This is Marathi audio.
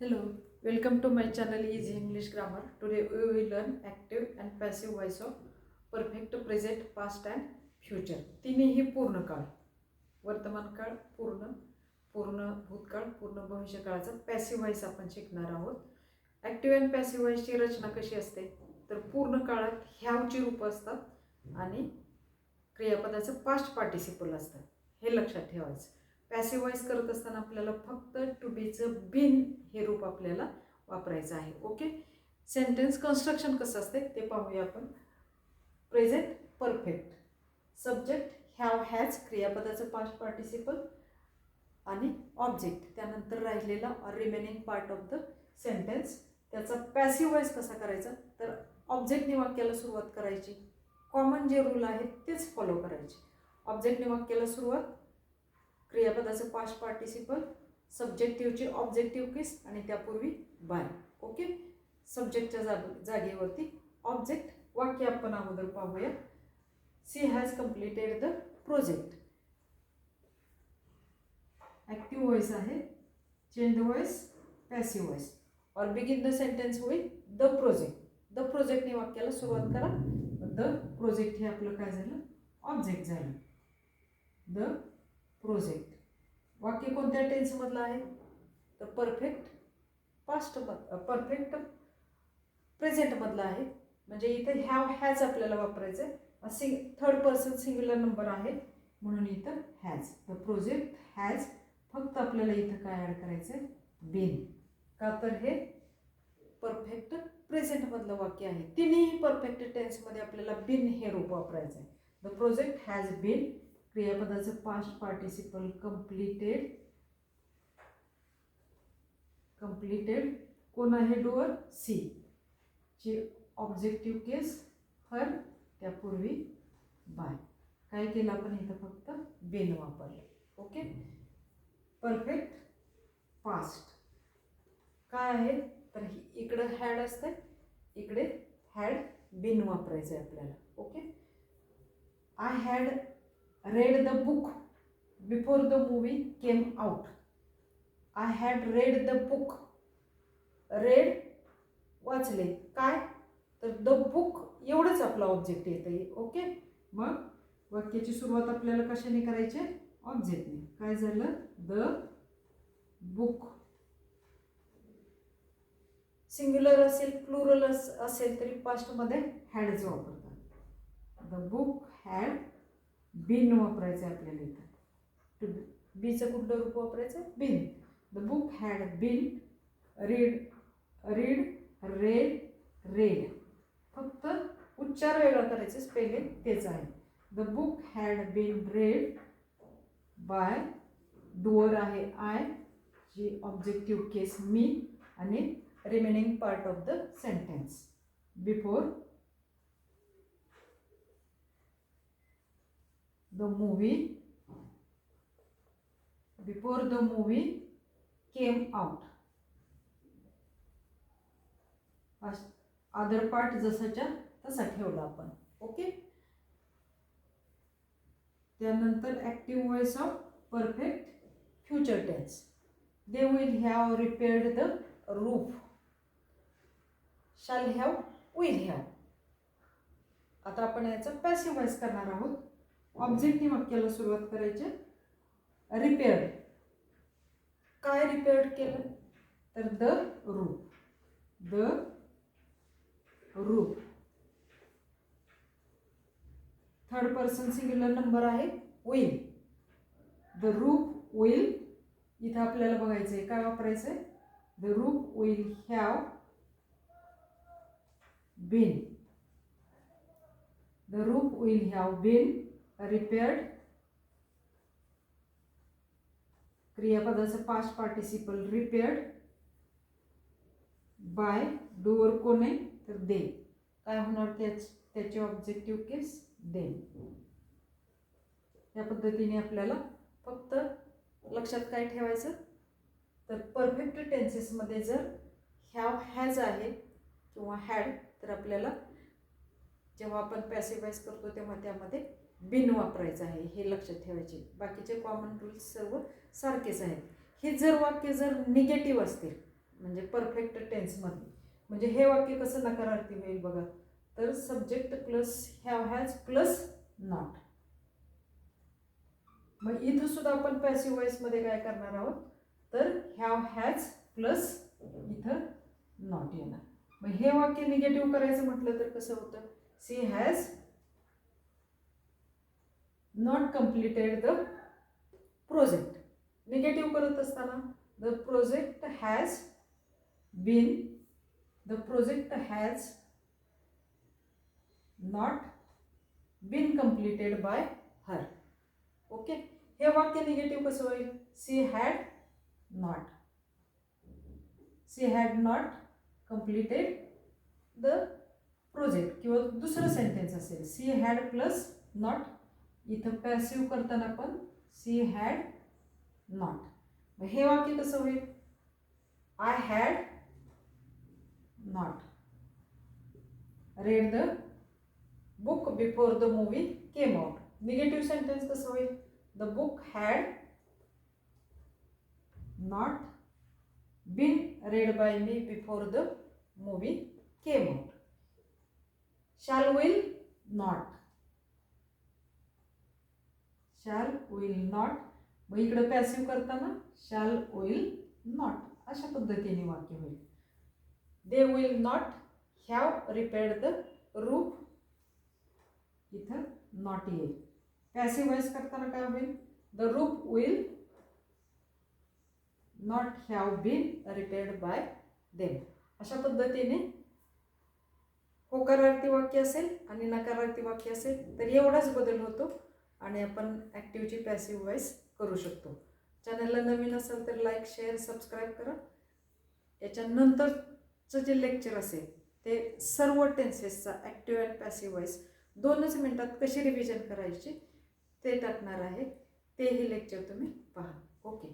Hello, welcome to my channel Easy English Grammar. Today we will learn active and passive voice of perfect, present, past and future. तिन्ही पूर्ण काळ, वर्तमान काळ, पूर्ण, पूर्ण भूतकाळ, पूर्ण भविष्यकाळाचा पॅसिव्ह व्हॉइस आपण शिकणार आहोत. ॲक्टिव्ह अँड पॅसिव्ह व्हॉइसची रचना कशी असते तर पूर्ण काळात ह्यावची रूपं असतात आणि क्रियापदाचं पास्ट पार्टिसिपल असतं, हे लक्षात ठेवायचं. पॅसिव्ह व्हॉइस करत असताना आपल्याला फक्त टू बीचं बिन हे रूप आपल्याला वापरायचं आहे. ओके, सेंटेन्स कन्स्ट्रक्शन कसं असते ते पाहूया आपण. Present perfect, subject have has, क्रियापदाचं पास्ट पार्टिसिपल आणि ऑब्जेक्ट, त्यानंतर राहिलेला remaining part of the sentence. त्याचा पॅसिव्ह व्हॉइस कसा करायचा तर ऑब्जेक्टने वाक्याला सुरुवात करायची, कॉमन जे रूल आहेत तेच फॉलो करायचे. ऑब्जेक्टने वाक्याला सुरुवात, क्रियापदाचं पास्ट पार्टिसिपल, सब्जेक्टिव्हची ऑब्जेक्टिव्ह केस आणि त्यापूर्वी बाय. ओके, सब्जेक्टच्या जागेवरती ऑब्जेक्ट. वाक्य आपण अगोदर पाहूया. She has completed the project. Active voice आहे, चेंज व्हॉइस पॅसिव्ह व्हॉइस. और बिगिन द सेंटेन्स होईल द प्रोजेक्ट. द प्रोजेक्टने वाक्याला सुरुवात करा. द प्रोजेक्ट हे आपलं काय झालं, ऑब्जेक्ट झालं. The project. वाक्य कोणत्या टेन्समधलं आहे तर परफेक्ट पास्ट, परफेक्ट प्रेझेंटमधलं आहे. म्हणजे इथं हॅव हॅज आपल्याला वापरायचं आहे. थर्ड पर्सन सिंग्युलर नंबर आहे म्हणून इथं हॅज. The project has. फक्त आपल्याला इथं काय ॲड करायचं आहे, बीन. का तर हे परफेक्ट प्रेझेंटमधलं वाक्य आहे. तिन्ही परफेक्ट टेन्समध्ये आपल्याला बीन हे रूप वापरायचं आहे. द प्रोजेक्ट हॅज बीन, क्रियापदाचं पास्ट पार्टिसिपल कम्प्लिटेड. कम्प्लिटेड कोण आहे, डुअर सी. ची ऑब्जेक्टिव्ह केस हर, त्यापूर्वी बाय. काय केलं आपण इथं फक्त बीन वापरलं. ओके, परफेक्ट पास्ट काय आहे तर इकडं हॅड असतं, इकडे हॅड बीन वापरायचं आहे आपल्याला. Okay, I had read the book before the movie came out. I had read the book. read वाचले, काय तर द बुक, एवढंच आपला ऑब्जेक्ट येतं. ओके, मग वाक्याची सुरुवात आपल्याला कशाने करायची, ऑब्जेक्टने. काय झालं, द बुक. सिंग्युलर असेल प्लुरल असेल तरी पास्टमध्ये हॅडच वापरतात. द बुक हॅड बीन वापरायचं आहे आपल्याला इथं. बीचं कुठलं रूप वापरायचं, been. The book had been read, red, red. फक्त उच्चार वेगळा करायचे, स्पेलिंग तेच आहे. The book had been read by, doer आहे आय, जी ऑब्जेक्टिव्ह केस मी, आणि remaining part of the sentence before the movie, before the movie came out. Other part जसाच्या तसा ठेवला आपण. ओके, त्यानंतर active voice of perfect future tense. They will have repaired the roof. Shall have, will have. आता आपण याचं पॅसिव्ह व्हॉइस करणार आहोत. ऑब्जेक्टने वाक्याला सुरुवात करायची. रिपेअर्ड, काय रिपेअर्ड केलं तर the roof. The roof. Third person singular number आहे, विल. The roof will. इथं आपल्याला बघायचं आहे काय वापरायचं आहे, the roof will have been. The roof will have been repaired. क्रियापदाचं past participle repaired by, doer कोण आहे तर दे. काय होणार त्याचे ऑब्जेक्टिव्ह केस दे. या पद्धतीने आपल्याला फक्त लक्षात काय ठेवायचं तर परफेक्ट टेन्सेसमध्ये जर हॅव हॅज आहे किंवा हॅड तर आपल्याला जेव्हा आपण पॅसिव्ह व्हॉइस करतो तेव्हा त्यामध्ये बिन वापरायचं आहे, हे लक्षात ठेवायचे. बाकीचे कॉमन रूल्स सर्व सारखेच आहेत. हे जर वाक्य जर निगेटिव्ह असतील म्हणजे परफेक्ट टेन्समध्ये. म्हणजे हे वाक्य कसं नकारार्थी होईल बघा, तर subject plus have has plus not. मग इथं सुद्धा आपण पॅसिव्ह वॉइसमध्ये काय करणार आहोत, तर हॅव हॅज प्लस इथं नॉट येणार. मग हे वाक्य निगेटिव्ह करायचं म्हटलं तर कसं होतं, she has not completed the project. Negative करत असताना the project has not been completed by her. Okay, हे वाक्य निगेटिव्ह कसं होईल, she had not completed the project. किंवा दुसरं सेंटेन्स असेल सी हॅड प्लस नॉट. इथं पॅसिव्ह करताना पण सी हॅड नॉट. मग हे वाक्य कसं होईल, I had not read the book before the movie came out. Negative sentence कसं होईल, the book had not been read by me before the movie came out. Shall will not. मग इकडं पॅसिव्ह करताना शॅल विल नॉट अशा पद्धतीने वाक्य होईल. They will not have repaired the roof. इथं नॉट येईल. पॅसिव्ह वॉइस करताना काय होईल, the roof will not have been repaired by them. अशा पद्धतीने होकारार्थी वाक्य असेल आणि नकारार्थी वाक्य असेल तर एवढाच बदल होतो आणि आपण ॲक्टिव्हची पॅसिव्ह वॉइस करू शकतो. चॅनलला नवीन असेल तर लाईक शेअर सबस्क्राईब करा. याच्यानंतरचं जे लेक्चर असेल ते सर्व टेन्सेसचा ॲक्टिव्ह अँड पॅसिव्ह वॉइस 2च मिनिटात कशी रिव्हिजन करायची ते टाकणार आहे. तेही लेक्चर तुम्ही पहा. ओके.